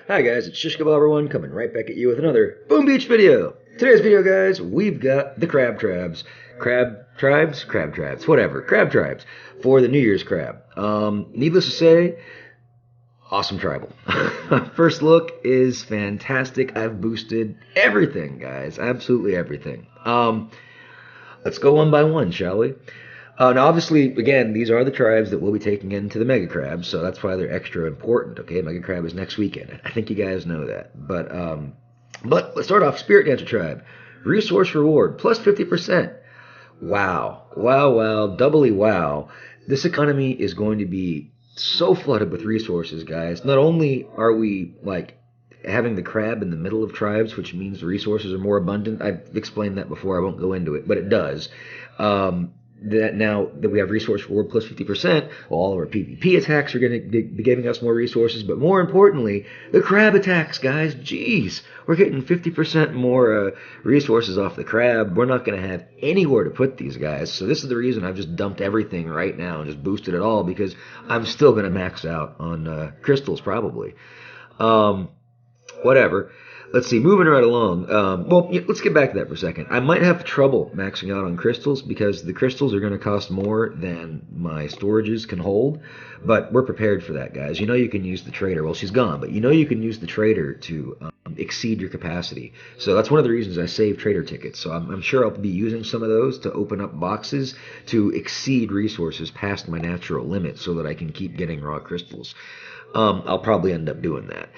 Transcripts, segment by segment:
Hi guys, it's Shishkabobber1 coming right back at you with another Boom Beach video. Today's video, guys, we've got the crab tribes. Crab tribes, whatever. Crab tribes for the New Year's crab. Needless to say, awesome tribal. First look is fantastic. I've boosted everything, guys. Absolutely everything. Let's go one by one, shall we? Now, obviously, again, these are the tribes that we'll be taking into the Mega Crab, so that's why they're extra important, okay? Mega Crab is next weekend. I think you guys know that. But let's start off. Spirit Dancer Tribe. Resource reward, plus 50%. Wow. Wow, wow. Doubly wow. This economy is going to be so flooded with resources, guys. Not only are we, having the crab in the middle of tribes, which means the resources are more abundant. I've explained that before. I won't go into it, but it does. That now that we have resource reward plus 50%, all of our PvP attacks are going to be giving us more resources. But more importantly, the crab attacks, guys. Jeez, we're getting 50% more resources off the crab. We're not going to have anywhere to put these guys. So this is the reason I've just dumped everything right now and just boosted it all, because I'm still going to max out on crystals probably. Whatever. Let's see, moving right along. Let's get back to that for a second. I might have trouble maxing out on crystals because the crystals are going to cost more than my storages can hold, but we're prepared for that, guys. You know you can use the trader. Well, she's gone, but you know you can use the trader to exceed your capacity. So that's one of the reasons I save trader tickets. So I'm sure I'll be using some of those to open up boxes to exceed resources past my natural limit so that I can keep getting raw crystals. I'll probably end up doing that.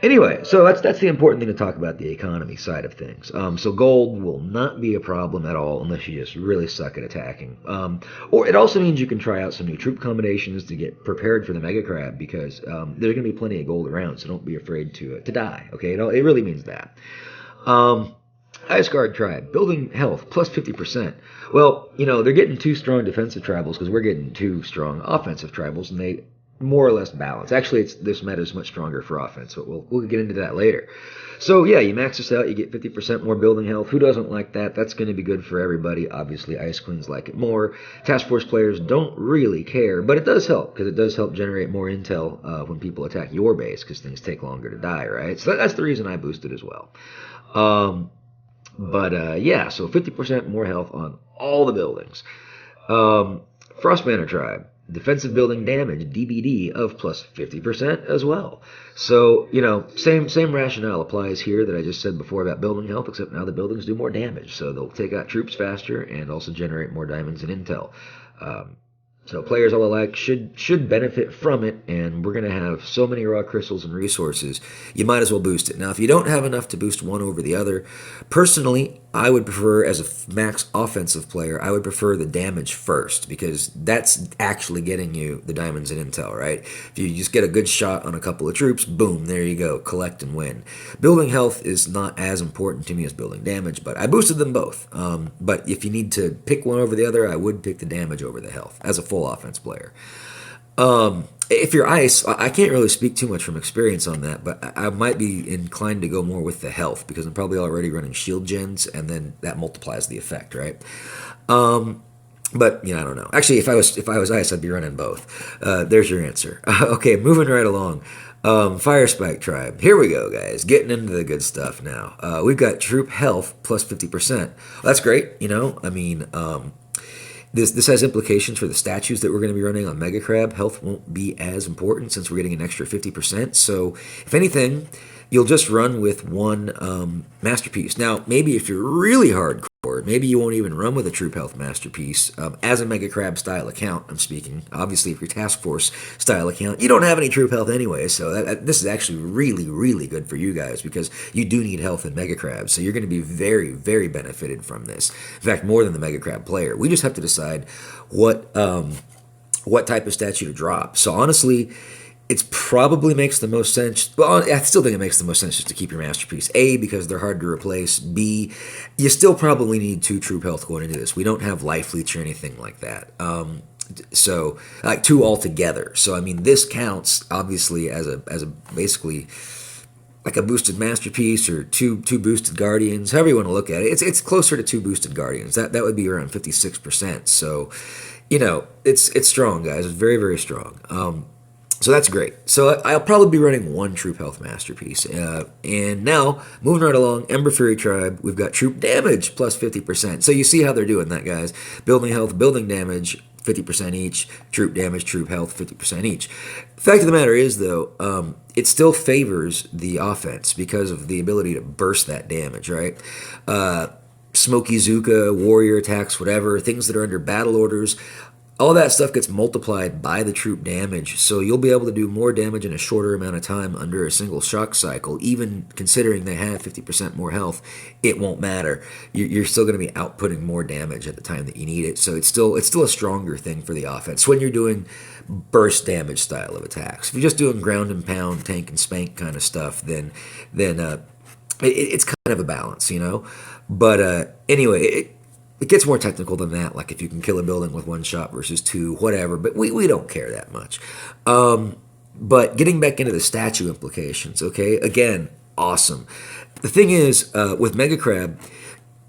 Anyway, so that's the important thing to talk about, the economy side of things. So gold will not be a problem at all unless you just really suck at attacking. Or it also means you can try out some new troop combinations to get prepared for the Mega Crab, because there's going to be plenty of gold around, so don't be afraid to die, okay? It really means that. Ice Guard Tribe, building health, plus 50%. Well, they're getting two strong defensive tribals because we're getting two strong offensive tribals, and they more or less balance. Actually, this meta is much stronger for offense, but we'll get into that later. So yeah, you max this out, you get 50% more building health. Who doesn't like that? That's going to be good for everybody. Obviously, Ice Queens like it more. Task Force players don't really care, but it does help, because it does help generate more intel when people attack your base, because things take longer to die, right? So that's the reason I boosted as well. Yeah, so 50% more health on all the buildings. Frostbanner Tribe. Defensive building damage, DBD, of plus 50% as well. So, same rationale applies here that I just said before about building health, except now the buildings do more damage. So they'll take out troops faster and also generate more diamonds and intel. So players all alike should benefit from it, and we're going to have so many raw crystals and resources, you might as well boost it. Now, if you don't have enough to boost one over the other, personally, I would prefer, as a max offensive player, I would prefer the damage first, because that's actually getting you the diamonds and intel, right? If you just get a good shot on a couple of troops, boom, there you go, collect and win. Building health is not as important to me as building damage, but I boosted them both. But if you need to pick one over the other, I would pick the damage over the health as a full offense player. If you're ice, I can't really speak too much from experience on that, but I might be inclined to go more with the health, because I'm probably already running shield gens, and then that multiplies the effect, right? But I don't know. Actually, if I was ice, I'd be running both. There's your answer. Okay, moving right along. Fire Spike Tribe. Here we go, guys. Getting into the good stuff now. We've got troop health plus 50%. That's great. This has implications for the statues that we're going to be running on Mega Crab. Health won't be as important since we're getting an extra 50%. So, if anything, you'll just run with one Masterpiece. Now, maybe if you're really hardcore, maybe you won't even run with a Troop Health Masterpiece. As a Mega Crab style account, I'm speaking. Obviously, if you're Task Force style account, you don't have any Troop Health anyway. So this is actually really, really good for you guys, because you do need health in Mega Crab. So you're going to be very, very benefited from this. In fact, more than the Mega Crab player. We just have to decide what type of statue to drop. So honestly, it probably makes the most sense. Well, I still think it makes the most sense just to keep your Masterpiece. A, because they're hard to replace. B, you still probably need 2 troop health going into this. We don't have life leech or anything like that. So, like 2 altogether. So, this counts, obviously, as a basically like a boosted Masterpiece or two boosted Guardians, however you want to look at it. It's closer to 2 boosted Guardians. That would be around 56%. So, it's strong, guys. It's very, very strong. So that's great. So I'll probably be running one Troop Health Masterpiece. And now, moving right along, Ember Fury Tribe, we've got Troop Damage plus 50%. So you see how they're doing that, guys. Building Health, Building Damage, 50% each. Troop Damage, Troop Health, 50% each. Fact of the matter is, though, it still favors the offense because of the ability to burst that damage, right? Smoky Zuka, warrior attacks, whatever, things that are under battle orders, all that stuff gets multiplied by the troop damage, so you'll be able to do more damage in a shorter amount of time under a single shock cycle. Even considering they have 50% more health, it won't matter. You're still going to be outputting more damage at the time that you need it, so it's still a stronger thing for the offense when you're doing burst damage style of attacks. If you're just doing ground and pound, tank and spank kind of stuff, then it's kind of a balance, you know. But anyway, it gets more technical than that, like if you can kill a building with one shot versus two, whatever, but we don't care that much. But getting back into the statue implications, okay, again, awesome. The thing is, with Mega Crab,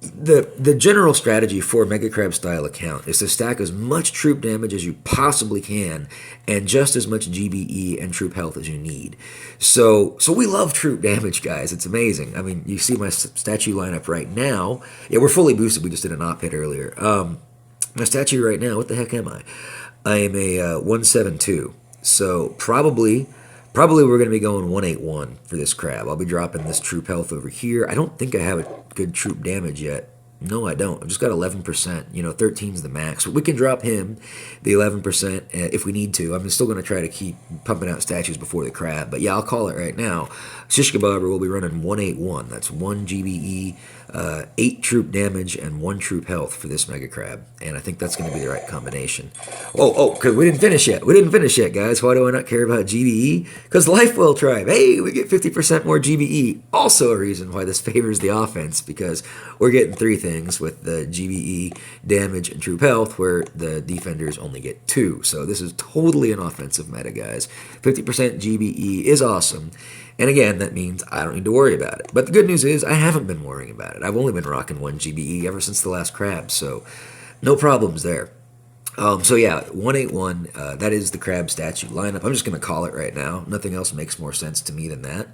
the general strategy for a Mega Crab style account is to stack as much troop damage as you possibly can and just as much GBE and troop health as you need. So we love troop damage, guys. It's amazing. I mean, you see my statue lineup right now. Yeah, we're fully boosted. We just did an op hit earlier. My statue right now, what the heck am I? I am a 172. So probably we're going to be going 181 for this crab. I'll be dropping this troop health over here. I don't think I have a good troop damage yet. No, I don't. I've just got 11%. You know, 13's the max. We can drop him the 11% if we need to. I'm still going to try to keep pumping out statues before the crab. But yeah, I'll call it right now. Shish Kebabber will be running 181. That's 1 GBE, 8 troop damage, and 1 troop health for this Mega Crab. And I think that's going to be the right combination. Because we didn't finish yet. Guys. Why do I not care about GBE? Because Lifewell Tribe, hey, we get 50% more GBE. Also a reason why this favors the offense, because we're getting 3 things with the GBE, damage, and troop health, where the defenders only get 2. So this is totally an offensive meta, guys. 50% GBE is awesome. And again, that means I don't need to worry about it. But the good news is I haven't been worrying about it. I've only been rocking 1 GBE ever since the last crab, so no problems there. So yeah, 181, that is the crab statue lineup. I'm just going to call it right now. Nothing else makes more sense to me than that.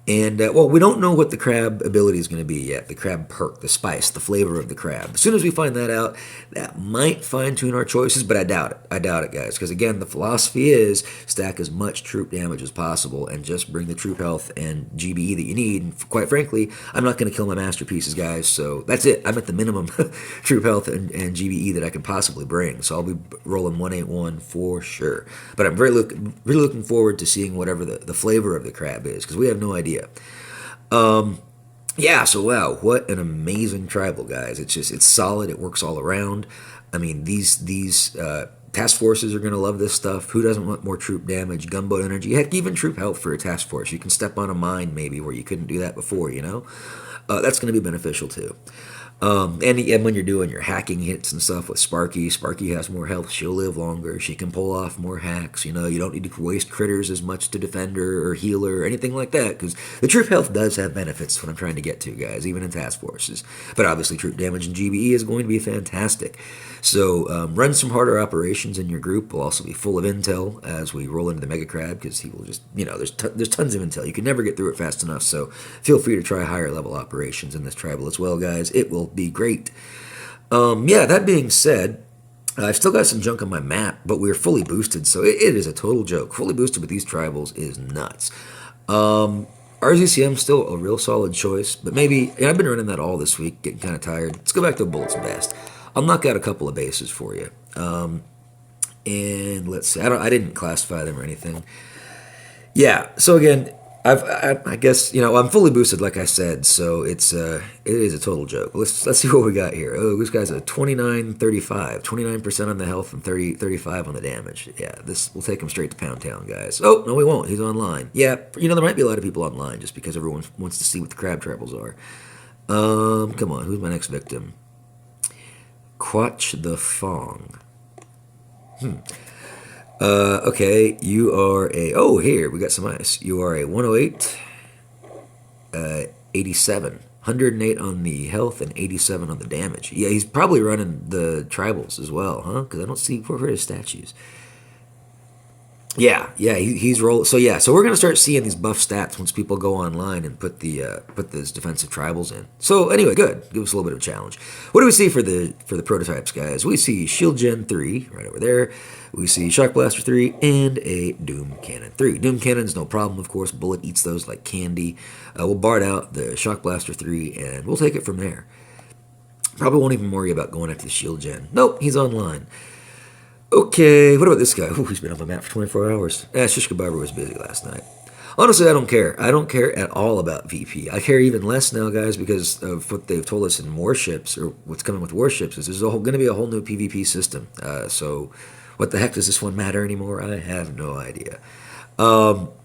And, we don't know what the crab ability is going to be yet. The crab perk, the spice, the flavor of the crab. As soon as we find that out, that might fine-tune our choices, but I doubt it, guys. Because, again, the philosophy is stack as much troop damage as possible and just bring the troop health and GBE that you need. And quite frankly, I'm not going to kill my masterpieces, guys. So that's it. I'm at the minimum troop health and GBE that I can possibly bring. So I'll be rolling 181 for sure. But I'm really looking forward to seeing whatever the flavor of the crab is, because we have no idea. Yeah, so wow, what an amazing tribal, guys. It's solid. It works all around. I mean, these task forces are going to love this stuff. Who doesn't want more troop damage, gunboat energy, heck, even troop health for a task force? You can step on a mine maybe where you couldn't do that before, you know? That's going to be beneficial too. And when you're doing your hacking hits and stuff with Sparky has more health. She'll live longer. She can pull off more hacks. You know, you don't need to waste critters as much to defend her or heal her or anything like that, because the troop health does have benefits. What I'm trying to get to, guys, even in task forces. But obviously, troop damage and GBE is going to be fantastic. So run some harder operations in your group. We'll also be full of intel as we roll into the Mega Crab, because he will just, you know, there's tons of intel. You can never get through it fast enough. So feel free to try higher level operations in this tribal as well, guys. It will be great. Yeah, that being said, I've still got some junk on my map, but we're fully boosted, so it is a total joke. Fully boosted with these tribals is nuts. RZCM still a real solid choice, but maybe, I've been running that all this week, getting kind of tired. Let's go back to Bullets Best. I'll knock out a couple of bases for you. And let's see, I didn't classify them or anything. Yeah, so again, I guess, you know, I'm fully boosted, like I said, so it is a total joke. Let's see what we got here. Oh, this guy's a 29-35, 29% on the health and 35 on the damage. Yeah, we'll take him straight to Pound Town, guys. Oh, no, we won't. He's online. Yeah, you know, there might be a lot of people online just because everyone wants to see what the crab tribals are. Come on, who's my next victim? Quatch the Fong. Okay, you are here, we got some ice. You are a 108, 87. 108 on the health and 87 on the damage. Yeah, he's probably running the tribals as well, huh? Because I don't see where his statues. Yeah, he's rolling. So yeah, so we're gonna start seeing these buff stats once people go online and put those defensive tribals in. So anyway, good. Give us a little bit of a challenge. What do we see for the prototypes, guys? We see Shield Gen 3 right over there. We see Shock Blaster 3 and a Doom Cannon 3. Doom Cannon's no problem, of course. Bullet eats those like candy. We'll BART out the Shock Blaster 3 and we'll take it from there. Probably won't even worry about going after the Shield Gen. Nope, he's online. Okay, what about this guy? He's been on the map for 24 hours. Shish Kebab was busy last night. Honestly, I don't care. I don't care at all about VP. I care even less now, guys, because of what they've told us in Warships, or what's coming with Warships, is there's going to be a whole new PvP system. So what the heck does this one matter anymore? I have no idea. All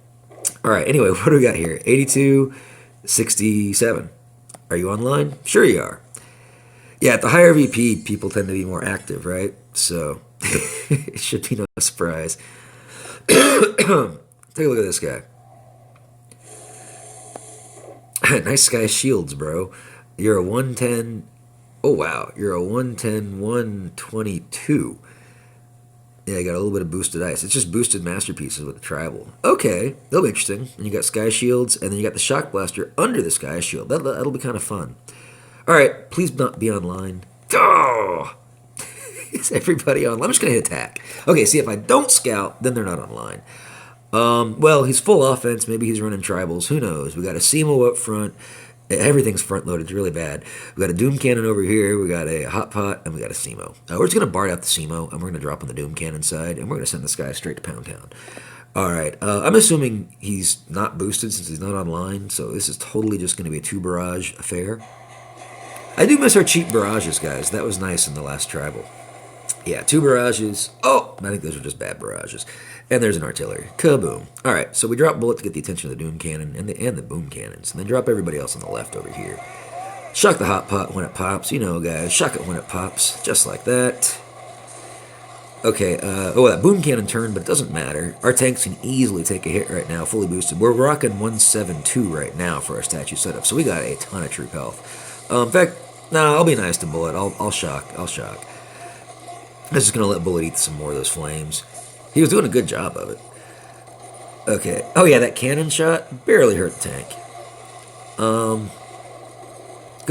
right, anyway, what do we got here? 8267. Are you online? Sure you are. Yeah, at the higher VP, people tend to be more active, right? So it should be no surprise. Take a look at this guy. Nice Sky Shields, bro. You're a 110. Oh, wow. You're a 110, 122. Yeah, you got a little bit of boosted ice. It's just boosted masterpieces with the tribal. Okay, that'll be interesting. And you got Sky Shields, and then you got the Shock Blaster under the Sky Shield. That'll be kind of fun. All right, please not be online. Oh! Is everybody online? I'm just going to hit attack. Okay, see, if I don't scout, then they're not online. Well, he's full offense. Maybe he's running tribals. Who knows? We got a Simo up front. Everything's front loaded. It's really bad. We got a Doom Cannon over here. We got a Hot Pot, and we got a Simo. We're just going to BART out the Simo, and we're going to drop on the Doom Cannon side, and we're going to send this guy straight to Pound Town. All right. I'm assuming he's not boosted since he's not online, so this is totally just going to be a 2 barrage affair. I do miss our cheap barrages, guys. That was nice in the last tribal. Yeah, 2 barrages. Oh, I think those are just bad barrages. And there's an artillery. Kaboom. All right, so we drop Bullet to get the attention of the Doom Cannon and the Boom Cannons. And then drop everybody else on the left over here. Shock the Hot Pot when it pops. You know, guys. Shock it when it pops. Just like that. Okay, that Boom Cannon turned, but it doesn't matter. Our tanks can easily take a hit right now, fully boosted. We're rocking 172 right now for our statue setup, so we got a ton of troop health. In fact, I'll be nice to Bullet. I'll shock. I'm just going to let Bullet eat some more of those flames. He was doing a good job of it. Okay. Oh, yeah, that cannon shot barely hurt the tank. Go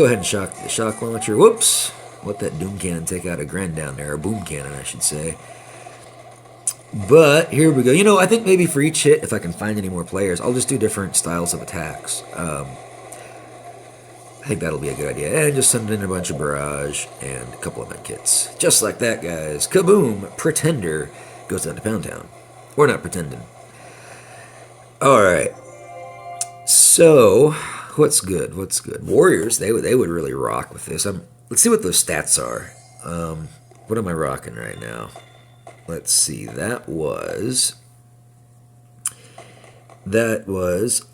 ahead and shock the shock launcher. Whoops. Let that Doom Cannon take out a Gren down there. Or Boom Cannon, I should say. But here we go. You know, I think maybe for each hit, if I can find any more players, I'll just do different styles of attacks. I think that'll be a good idea. And just send in a bunch of barrage and a couple of medkits. Just like that, guys. Kaboom! Pretender goes down to Pound Town. We're not pretending. Alright. So, what's good? Warriors, they would really rock with this. Let's see what those stats are. What am I rocking right now? Let's see. That was...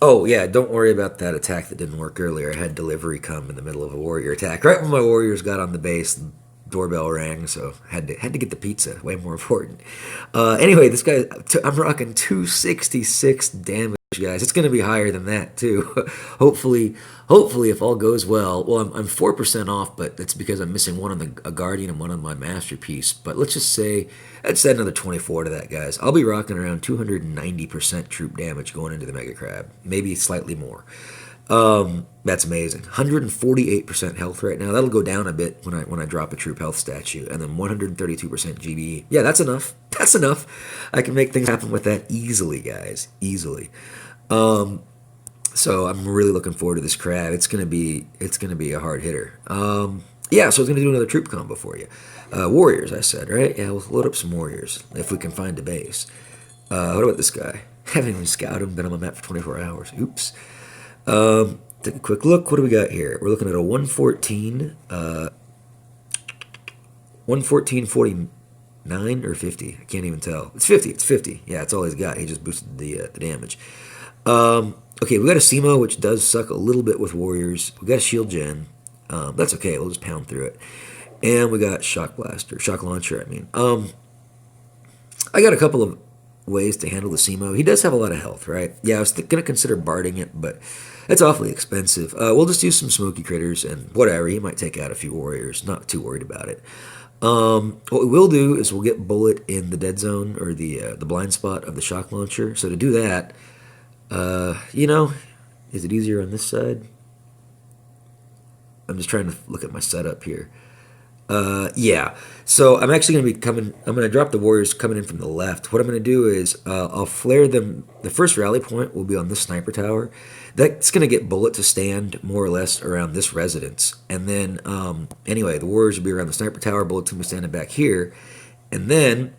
Oh, yeah, don't worry about that attack that didn't work earlier. I had delivery come in the middle of a warrior attack. Right when my warriors got on the base, the doorbell rang, so had to get the pizza. Way more important. Anyway, this guy, I'm rocking 266 damage, guys. It's going to be higher than that, too. Hopefully, if all goes well. Well, I'm 4% off, but that's because I'm missing one on a Guardian and one on my Masterpiece. But let's just say, let's add another 24 to that, guys. I'll be rocking around 290% troop damage going into the Mega Crab. Maybe slightly more. That's amazing. 148% health right now. That'll go down a bit when I drop a troop health statue. And then 132% GBE. Yeah, that's enough. That's enough. I can make things happen with that easily, guys. Easily. So I'm really looking forward to this crab. It's gonna be a hard hitter. Yeah, so it's gonna do another troop combo for you. Warriors, I said, right? Yeah, we'll load up some warriors if we can find a base. What about this guy? Haven't even scouted him. Been on my map for 24 hours. Oops. Take a quick look. What do we got here? We're looking at a 114, 114.49 or 50. I can't even tell. It's 50. It's 50. Yeah, that's all he's got. He just boosted the damage. Okay, we got a Simo, which does suck a little bit with warriors. We got a Shield Gen. That's okay. We'll just pound through it. And we got Shock Blaster, Shock Launcher. I mean, I got a couple of ways to handle the Simo. He does have a lot of health, right? Yeah, I was going to consider barding it, but it's awfully expensive. We'll just use some smoky critters and whatever. He might take out a few warriors. Not too worried about it. What we will do is we'll get Bullet in the dead zone or the blind spot of the shock launcher. So to do that, is it easier on this side? I'm just trying to look at my setup here. Yeah. So I'm actually going to be I'm going to drop the warriors coming in from the left. What I'm going to do is I'll flare them. The first rally point will be on this sniper tower. That's going to get Bullet to stand more or less around this residence. And then, anyway, the warriors will be around the sniper tower. Bullet's going to be standing back here. And then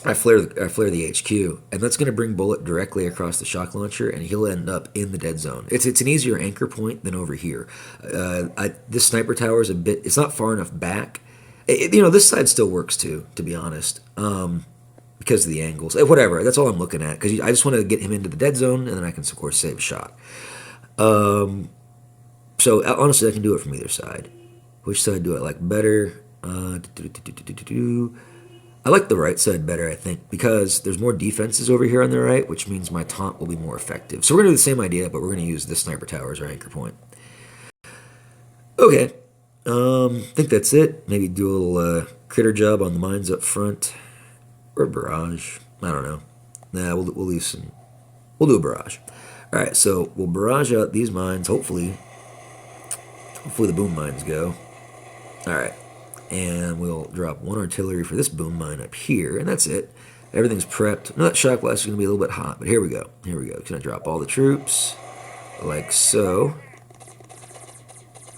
I flare the HQ. And that's going to bring Bullet directly across the shock launcher, and he'll end up in the dead zone. It's an easier anchor point than over here. This sniper tower is it's not far enough back. This side still works too, to be honest, because of the angles. Whatever, that's all I'm looking at, because I just want to get him into the dead zone, and then I can, of course, save a shot. So, honestly, I can do it from either side. Which side do I like better? I like the right side better, I think, because there's more defenses over here on the right, which means my taunt will be more effective. So we're going to do the same idea, but we're going to use this sniper tower as our anchor point. Okay. I think that's it. Maybe do a little critter job on the mines up front. Or a barrage. I don't know. Nah, we'll leave some. We'll do a barrage. Alright, so we'll barrage out these mines, hopefully. Hopefully the boom mines go. Alright. And we'll drop one artillery for this boom mine up here, and that's it. Everything's prepped. Now that shock blast is going to be a little bit hot, but here we go. Here we go. Going to drop all the troops, like so.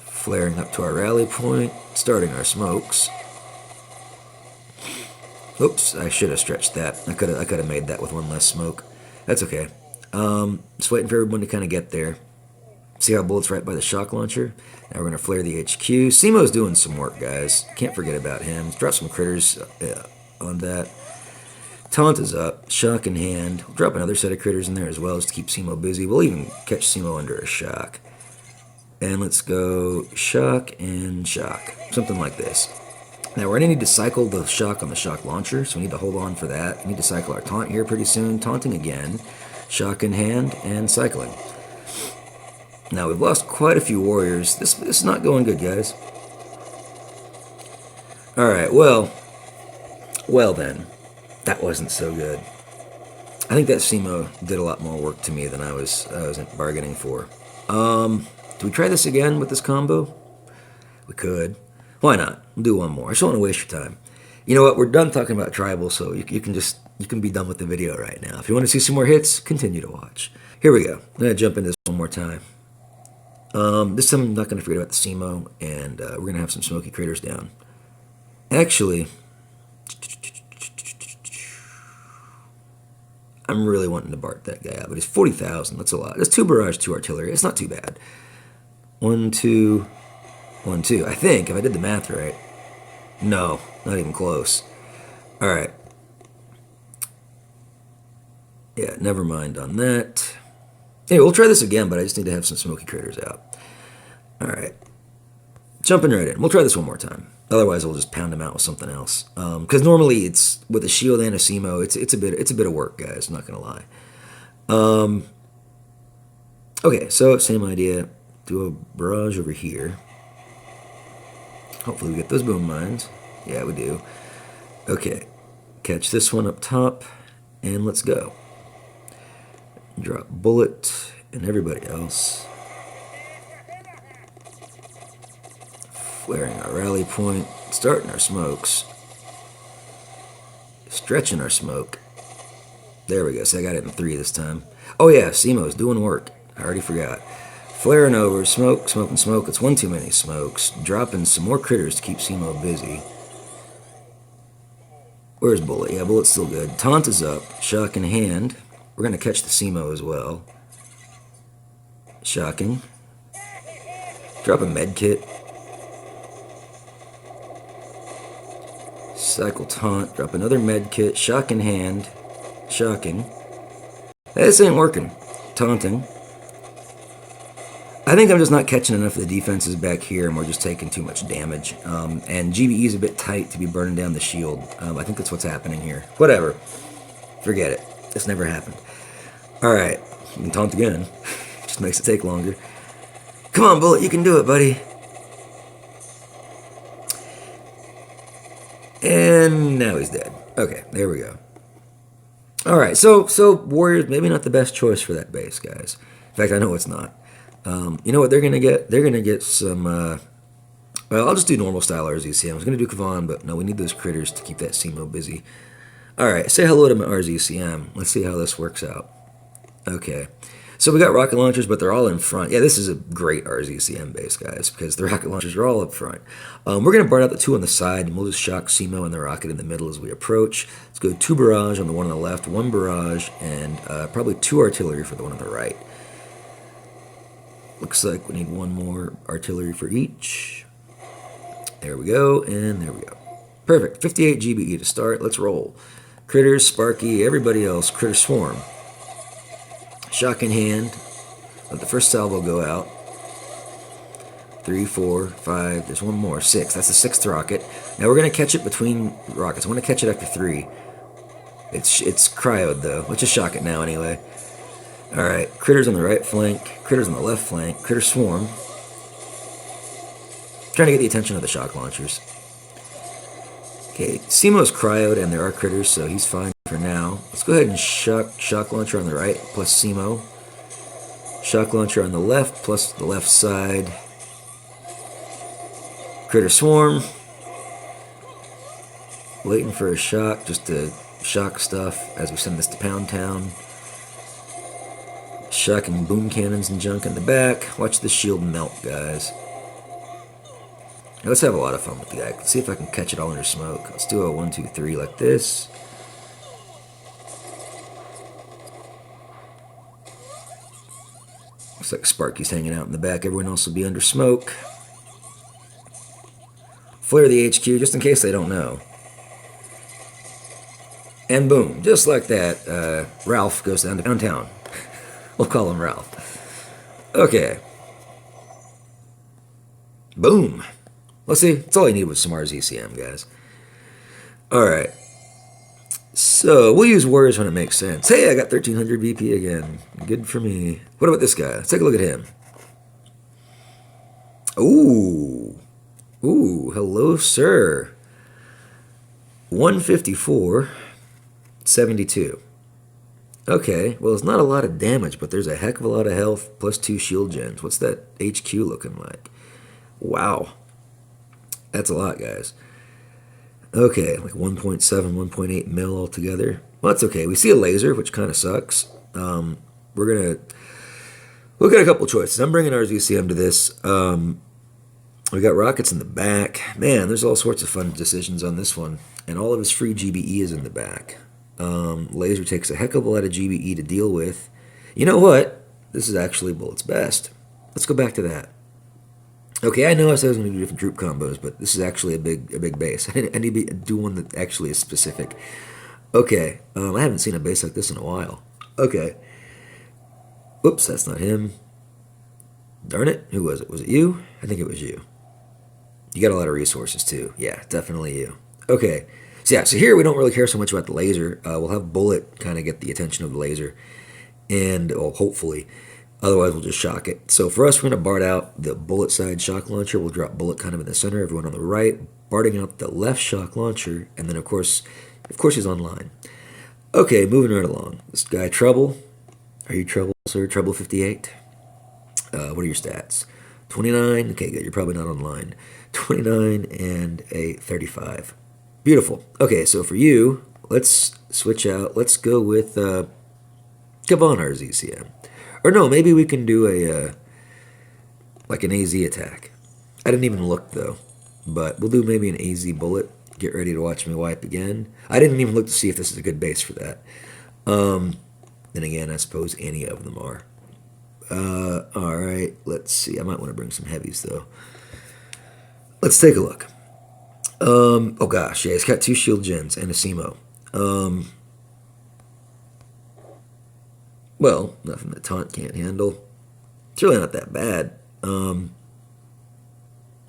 Flaring up to our rally point, starting our smokes. Oops, I should have stretched that. I could have made that with one less smoke. That's okay. Just waiting for everyone to kind of get there. See how Bullet's right by the shock launcher? Now we're going to flare the HQ. Simo's doing some work, guys. Can't forget about him. Let's drop some critters on that. Taunt is up. Shock in hand. We'll drop another set of critters in there as well, just to keep Simo busy. We'll even catch Simo under a shock. And let's go shock and shock. Something like this. Now we're going to need to cycle the shock on the shock launcher, so we need to hold on for that. We need to cycle our taunt here pretty soon. Taunting again. Shock in hand and cycling. Now we've lost quite a few warriors. This is not going good, guys. Alright, well then. That wasn't so good. I think that Simo did a lot more work to me than I was bargaining for. Do we try this again with this combo? We could. Why not? We'll do one more. I just don't want to waste your time. You know what? We're done talking about tribal, so you can be done with the video right now. If you want to see some more hits, continue to watch. Here we go. I'm going to jump into this one more time. This time I'm not going to forget about the Simo, and we're going to have some smoky craters down. Actually, I'm really wanting to Bart that guy out, but it's 40,000. That's a lot. That's 2 barrage, 2 artillery. It's not too bad. 1, 2, 1, 2. I think, if I did the math right. No, not even close. Alright. Yeah, never mind on that. Anyway, we'll try this again, but I just need to have some smoky craters out. Alright. Jumping right in. We'll try this one more time. Otherwise, we'll just pound them out with something else. Because normally, it's with a shield and a Simo, it's a bit of work, guys. I'm not gonna lie. Okay, so same idea. Do a barrage over here. Hopefully, we get those boom mines. Yeah, we do. Okay, catch this one up top, and let's go. Drop Bullet and everybody else. Flaring our rally point, starting our smokes, stretching our smoke. There we go, so I got it in 3 this time. Oh yeah, Simo's doing work. I already forgot. Flaring over, smoke, smoke, and smoke. It's one too many smokes. Dropping some more critters to keep Simo busy. Where's Bullet? Yeah, Bullet's still good. Taunt is up, shock in hand. We're going to catch the Simo as well. Shocking. Drop a med kit. Cycle taunt. Drop another med kit. Shock in hand. Shocking. This ain't working. Taunting. I think I'm just not catching enough of the defenses back here, and we're just taking too much damage. And GBE is a bit tight to be burning down the shield. I think that's what's happening here. Whatever. Forget it. This never happened. Alright, you can taunt again. Just makes it take longer. Come on, Bullet, you can do it, buddy. And now he's dead. Okay, there we go. Alright, so Warriors, maybe not the best choice for that base, guys. In fact, I know it's not. You know what they're going to get? They're going to get some... well, I'll just do normal style RZCM. I was going to do Kavan, but no, we need those critters to keep that CMO busy. Alright, say hello to my RZCM. Let's see how this works out. Okay. So we got rocket launchers, but they're all in front. Yeah, this is a great RZCM base, guys, because the rocket launchers are all up front. We're going to burn out the 2 on the side, and we'll just shock CMO and the rocket in the middle as we approach. Let's go 2 barrage on the one on the left, 1 barrage, and probably 2 artillery for the one on the right. Looks like we need 1 more artillery for each. There we go, and there we go. Perfect. 58 GBE to start. Let's roll. Critters, Sparky, everybody else. Critter Swarm. Shock in hand. Let the first salvo go out. 3, 4, 5. There's 1 more. 6. That's the 6th rocket. Now we're going to catch it between rockets. I want to catch it after 3. It's cryoed, though. Let's just shock it now anyway. Alright. Critters on the right flank. Critters on the left flank. Critter Swarm. Trying to get the attention of the shock launchers. Okay. Simo's cryoed, and there are critters, so he's fine for now. Let's go ahead and shock launcher on the right plus Simo. Shock launcher on the left plus the left side. Critter Swarm. Waiting for a shock just to shock stuff as we send this to Pound Town. Shocking boom cannons and junk in the back. Watch the shield melt, guys. Now let's have a lot of fun with the guy. Let's see if I can catch it all under smoke. Let's do a 1, 2, 3 like this. Looks like Sparky's hanging out in the back. Everyone else will be under smoke. Flare the HQ just in case they don't know. And boom, just like that, Ralph goes down to downtown. We'll call him Ralph. Okay. Boom. Let's see. That's all I need was some RZCM, guys. Alright. So, we'll use Warriors when it makes sense. Hey, I got 1300 VP again. Good for me. What about this guy? Let's take a look at him. Ooh. Ooh, hello, sir. 154, 72. Okay, well, it's not a lot of damage, but there's a heck of a lot of health, plus 2 shield gens. What's that HQ looking like? Wow. That's a lot, guys. Okay, like 1.7, 1.8 mil altogether. Well, that's okay. We see a laser, which kind of sucks. We're going to look at a couple choices. I'm bringing RZCM to this. We got rockets in the back. Man, there's all sorts of fun decisions on this one. And all of his free GBE is in the back. Laser takes a heck of a lot of GBE to deal with. You know what? This is actually Bullet's best. Let's go back to that. Okay, I know I said I was going to do different troop combos, but this is actually a big base. I need to do one that actually is specific. Okay, I haven't seen a base like this in a while. Okay. Oops, that's not him. Darn it, who was it? Was it you? I think it was you. You got a lot of resources too. Yeah, definitely you. Okay, so here we don't really care so much about the laser. We'll have Bullet kind of get the attention of the laser, and well, hopefully. Otherwise, we'll just shock it. So for us, we're going to BART out the Bullet side shock launcher. We'll drop Bullet kind of in the center, everyone on the right, BARTing out the left shock launcher, and then of course he's online. Okay, moving right along. This guy, Trouble. Are you Trouble, sir? Trouble 58? What are your stats? 29. Okay, good. You're probably not online. 29 and a 35. Beautiful. Okay, so for you, let's switch out. Let's go with Kavan RZCM. Or no, maybe we can do a like an AZ attack. I didn't even look though, but we'll do maybe an AZ Bullet. Get ready to watch me wipe again. I didn't even look to see if this is a good base for that. Then again, I suppose any of them are. All right, let's see. I might want to bring some heavies though. Let's take a look. Oh gosh, yeah, it's got 2 shield gens and a Simo. Well, nothing that Taunt can't handle. It's really not that bad.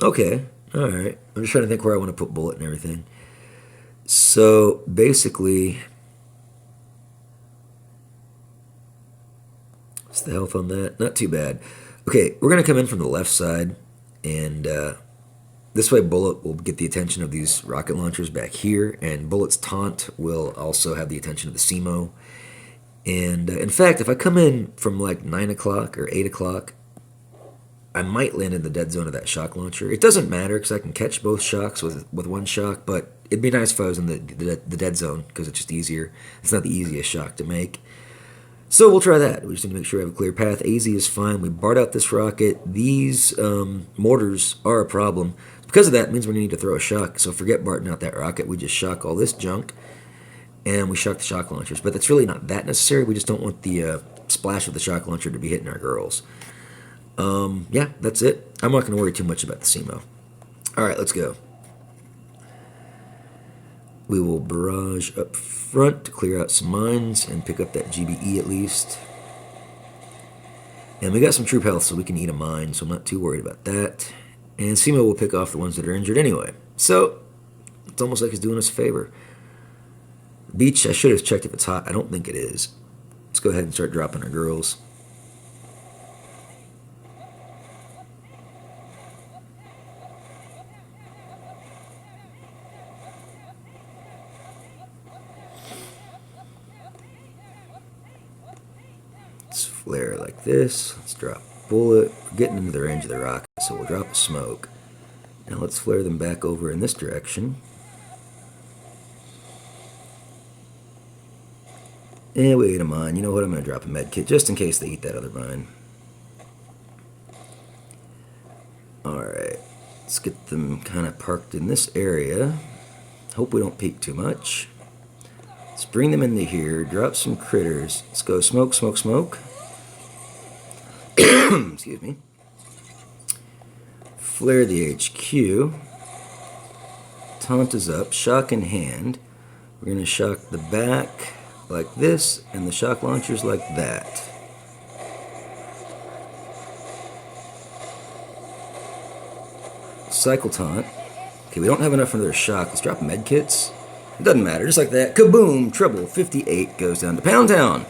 Okay, alright. I'm just trying to think where I want to put Bullet and everything. So, basically, What's the health on that? Not too bad. Okay, we're going to come in from the left side, and this way Bullet will get the attention of these rocket launchers back here, and Bullet's taunt will also have the attention of the SEMO. And in fact, if I come in from like 9 o'clock or 8 o'clock, I might land in the dead zone of that shock launcher. It doesn't matter because I can catch both shocks with one shock, but it'd be nice if I was in the dead zone because it's just easier. It's not the easiest shock to make. So we'll try that. We just need to make sure we have a clear path. AZ is fine. We barred out this rocket. These mortars are a problem. Because of that, it means we're going to need to throw a shock. So forget barting out that rocket. We just shock all this junk, and we shock the shock launchers. But that's really not that necessary. We just don't want the splash of the shock launcher to be hitting our girls. Yeah, that's it. I'm not going to worry too much about the SEMO. All right, let's go. We will barrage up front to clear out some mines and pick up that GBE at least. And we got some troop health, so we can eat a mine, so I'm not too worried about that. And SEMO will pick off the ones that are injured anyway. So, it's almost like he's doing us a favor. Beach, I should have checked if it's hot. I don't think it is. Let's go ahead and start dropping our girls. Let's flare like this. Let's drop a bullet. We're getting into the range of the rocket, so we'll drop a smoke. Now let's flare them back over in this direction. And we ate a mine. You know what? I'm going to drop a med kit just in case they eat that other mine. Alright. Let's get them kind of parked in this area. Hope we don't peek too much. Let's bring them into here. Drop some critters. Let's go smoke, smoke, smoke. Excuse me. Flare the HQ. Taunt is up. Shock in hand. We're going to shock the back like this, and the shock launchers like that. Cycle taunt. Okay, we don't have enough for another shock. Let's drop med kits. It doesn't matter, just like that. Kaboom! Treble 58 goes down to Pound Town.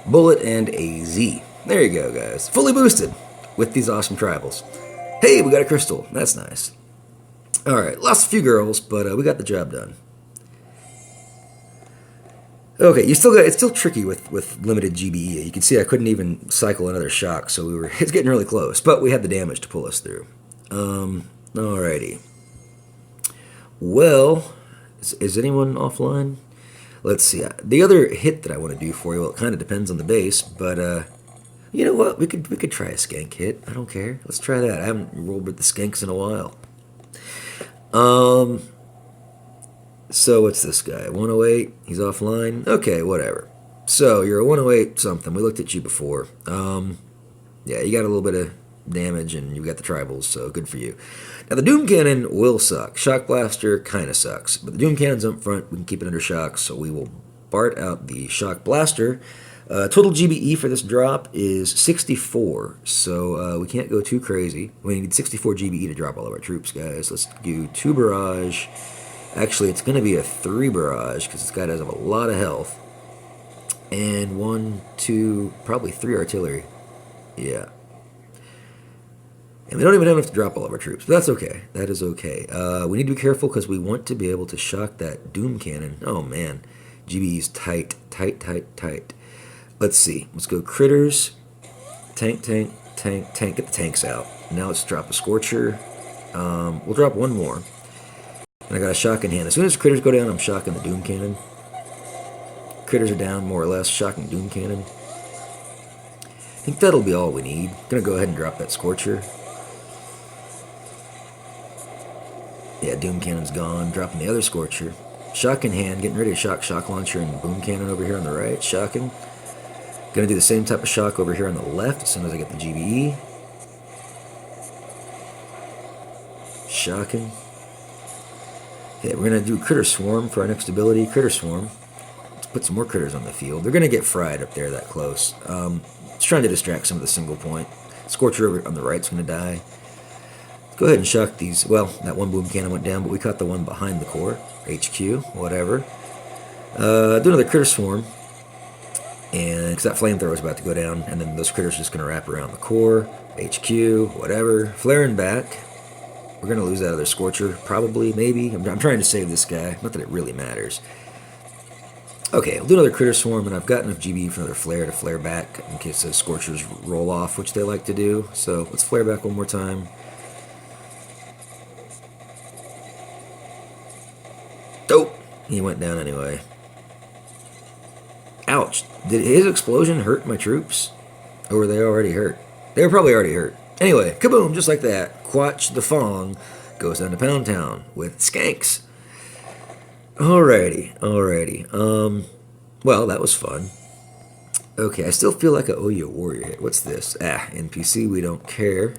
Bullet and AZ. There you go, guys. Fully boosted with these awesome tribals. Hey, we got a crystal. That's nice. Alright, lost a few girls, but we got the job done. Okay, it's still tricky with limited GBE. You can see I couldn't even cycle another shock, so it's getting really close. But we had the damage to pull us through. Alrighty. Well, is anyone offline? Let's see. The other hit that I want to do for you, well, it kind of depends on the base, but you know what? We could try a skank hit. I don't care. Let's try that. I haven't rolled with the skanks in a while. So what's this guy? 108. He's offline. Okay, whatever. So you're a 108 something. We looked at you before. Yeah, you got a little bit of damage and you got the tribals, so good for you. Now the Doom Cannon will suck. Shock Blaster kind of sucks, but the Doom Cannon's up front. We can keep it under shock, so we will BART out the Shock Blaster. Total GBE for this drop is 64, so we can't go too crazy. We need 64 GBE to drop all of our troops, guys. Let's do 2 barrage. Actually, it's going to be a 3 barrage because this guy does have a lot of health. And 1, 2, probably 3 artillery. Yeah. And we don't even have enough to drop all of our troops, but that's okay. That is okay. We need to be careful because we want to be able to shock that Doom Cannon. Oh, man. GBE's tight, tight, tight, tight. Let's see. Let's go critters. Tank, tank, tank, tank. Get the tanks out. Now let's drop a Scorcher. We'll drop one more. And I got a shock in hand. As soon as critters go down, I'm shocking the Doom Cannon. Critters are down, more or less. Shocking Doom Cannon. I think that'll be all we need. Gonna go ahead and drop that Scorcher. Yeah, Doom Cannon's gone. Dropping the other Scorcher. Shock in hand. Getting ready to shock Shock Launcher and Boom Cannon over here on the right. Shocking. Gonna do the same type of shock over here on the left as soon as I get the GBE. Shocking. Okay, we're going to do Critter Swarm for our next ability. Critter Swarm. Let's put some more critters on the field. They're going to get fried up there that close. It's trying to distract some of the single point. Scorcher over on the right is going to die. Let's go ahead and shock these. Well, that one Boom Cannon went down, but we caught the one behind the core. HQ, whatever. Do another Critter Swarm. And because that flamethrower is about to go down, and then those critters are just going to wrap around the core, HQ, whatever. Flaring back. We're going to lose that other Scorcher, probably, maybe. I'm trying to save this guy. Not that it really matters. Okay, I'll do another Critter Swarm, and I've got enough GB for another Flare to flare back in case those Scorchers roll off, which they like to do. So let's flare back one more time. Oh, he went down anyway. Ouch. Did his explosion hurt my troops? Or were they already hurt? They were probably already hurt. Anyway, kaboom, just like that. Quatch the Fong goes down to Pound Town with Skanks. Alrighty. Well, that was fun. Okay, I still feel like I owe you a warrior hit. What's this? NPC, we don't care.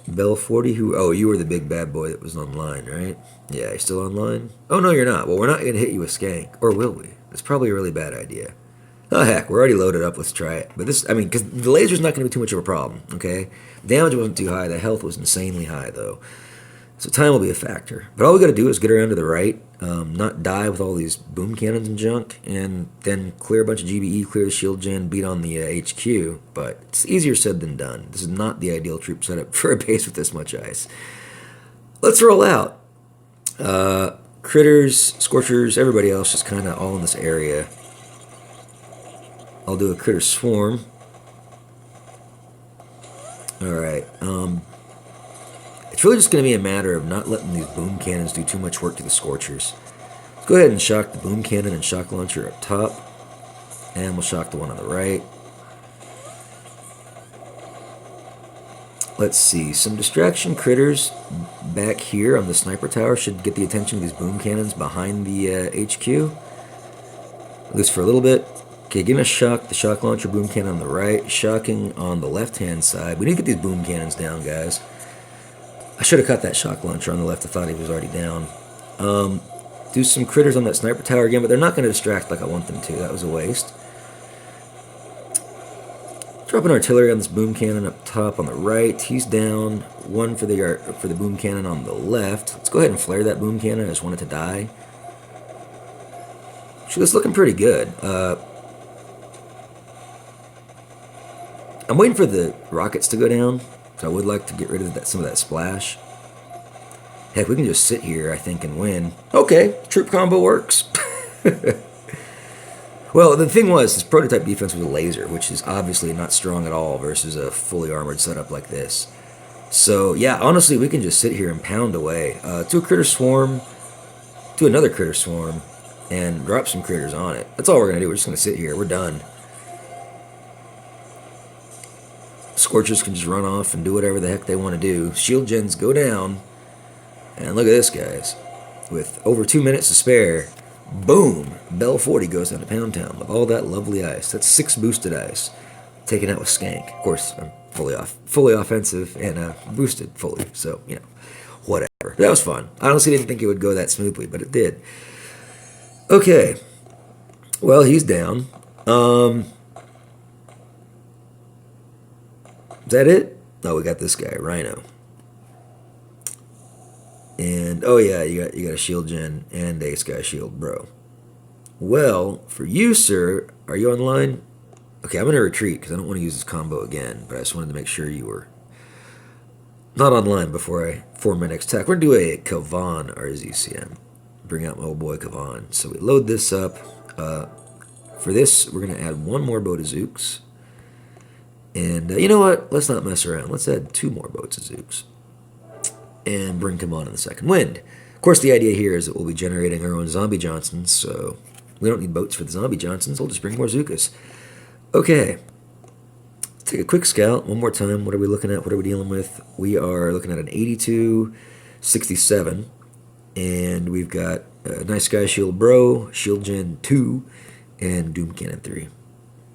Bell 40, you were the big bad boy that was online, right? Yeah, you're still online? Oh, no, you're not. Well, we're not going to hit you with Skank. Or will we? It's probably a really bad idea. Oh, heck, we're already loaded up. Let's try it. But because the laser's not going to be too much of a problem, okay? Damage wasn't too high. The health was insanely high, though. So time will be a factor. But all we got to do is get around to the right, not die with all these boom cannons and junk, and then clear a bunch of GBE, clear the shield gen, beat on the HQ. But it's easier said than done. This is not the ideal troop setup for a base with this much ice. Let's roll out. Critters, Scorchers, everybody else just kind of all in this area. I'll do a Critter Swarm. Alright, it's really just going to be a matter of not letting these boom cannons do too much work to the Scorchers. Let's go ahead and shock the boom cannon and shock launcher up top. And we'll shock the one on the right. Let's see, some distraction critters back here on the sniper tower should get the attention of these boom cannons behind the HQ. At least for a little bit. Okay, gonna shock the shock launcher boom cannon on the right, shocking on the left-hand side. We need to get these boom cannons down, guys. I should have cut that shock launcher on the left. I thought he was already down. Do some critters on that sniper tower again, but they're not going to distract like I want them to. That was a waste. Dropping artillery on this boom cannon up top on the right. He's down. One for the boom cannon on the left. Let's go ahead and flare that boom cannon. I just want it to die. Actually, it's looking pretty good. I'm waiting for the rockets to go down. So I would like to get rid of some of that splash. Heck, we can just sit here, I think, and win. Okay, troop combo works. Well, the thing was, this prototype defense was a laser, which is obviously not strong at all versus a fully armored setup like this. So, yeah, honestly, we can just sit here and pound away. Do a critter swarm, do another critter swarm, and drop some critters on it. That's all we're going to do. We're just going to sit here. We're done. Scorchers can just run off and do whatever the heck they want to do. Shield gens go down. And look at this, guys. With over 2 minutes to spare, boom! Bell 40 goes down to Pound Town with all that lovely ice. That's 6 boosted ice. Taken out with Skank. Of course, I'm fully offensive and boosted fully. So, you know, whatever. But that was fun. I honestly didn't think it would go that smoothly, but it did. Okay. Well, he's down. Is that it? Oh, we got this guy, Rhino. And, oh yeah, you got a shield gen and a sky shield, bro. Well, for you, sir, are you online? Okay, I'm going to retreat because I don't want to use this combo again, but I just wanted to make sure you were not online before I form my next attack. We're going to do a Kavan RZCM. Bring out my old boy Kavan. So we load this up. For this, we're going to add one more boat of Zooks. And you know what? Let's not mess around. Let's add 2 more boats of Zooks. And bring him on in the second wind. Of course, the idea here is that we'll be generating our own Zombie Johnsons, so we don't need boats for the Zombie Johnsons. We'll just bring more Zookas. Okay. Let's take a quick scout. One more time. What are we looking at? What are we dealing with? We are looking at an 82-67. And we've got a nice Sky Shield Bro, Shield Gen 2, and Doom Cannon 3.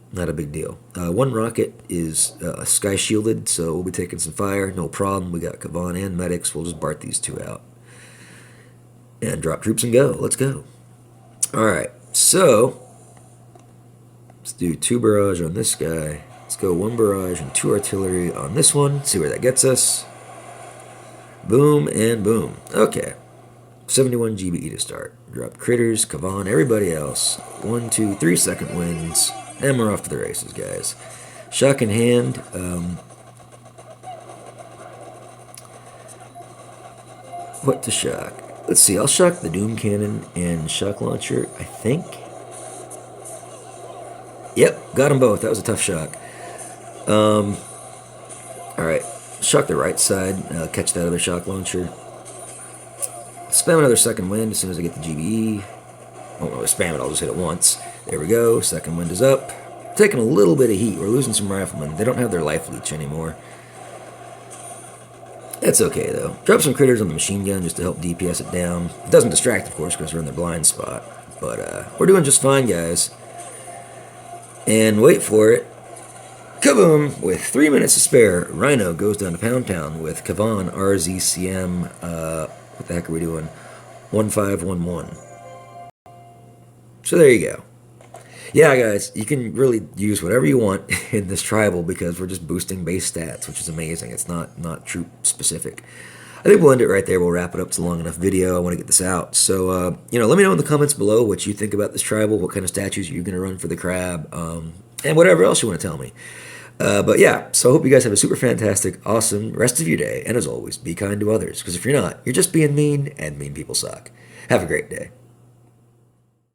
Not a big deal. One rocket is sky shielded, so we'll be taking some fire. No problem. We got Kavan and medics. We'll just BART these 2 out. And drop troops and go. Let's go. Alright, so let's do 2 barrage on this guy. Let's go 1 barrage and 2 artillery on this one. See where that gets us. Boom and boom. Okay. 71 GBE to start. Drop critters, Kavan, everybody else. 1, 2, 3 second wins. And we're off to the races, guys. Shock in hand. What to shock? Let's see, I'll shock the Doom Cannon and Shock Launcher, I think. Yep, got them both. That was a tough shock. Alright, shock the right side. Catch that other Shock Launcher. Spam another second wind as soon as I get the GBE. I won't really spam it, I'll just hit it once. There we go, second wind is up. Taking a little bit of heat. We're losing some riflemen. They don't have their life leech anymore. That's okay, though. Drop some critters on the machine gun just to help DPS it down. It doesn't distract, of course, because we're in the blind spot. But we're doing just fine, guys. And wait for it. Kaboom! With 3 minutes to spare, Rhino goes down to Pound Town with Kavan RZCM. What the heck are we doing? 1511. So there you go. Yeah, guys, you can really use whatever you want in this tribal because we're just boosting base stats, which is amazing. It's not troop specific. I think we'll end it right there. We'll wrap it up. It's a long enough video. I want to get this out. So, let me know in the comments below what you think about this tribal, what kind of statues you're going to run for the crab, and whatever else you want to tell me. But yeah, so I hope you guys have a super fantastic, awesome rest of your day. And as always, be kind to others, because if you're not, you're just being mean, and mean people suck. Have a great day.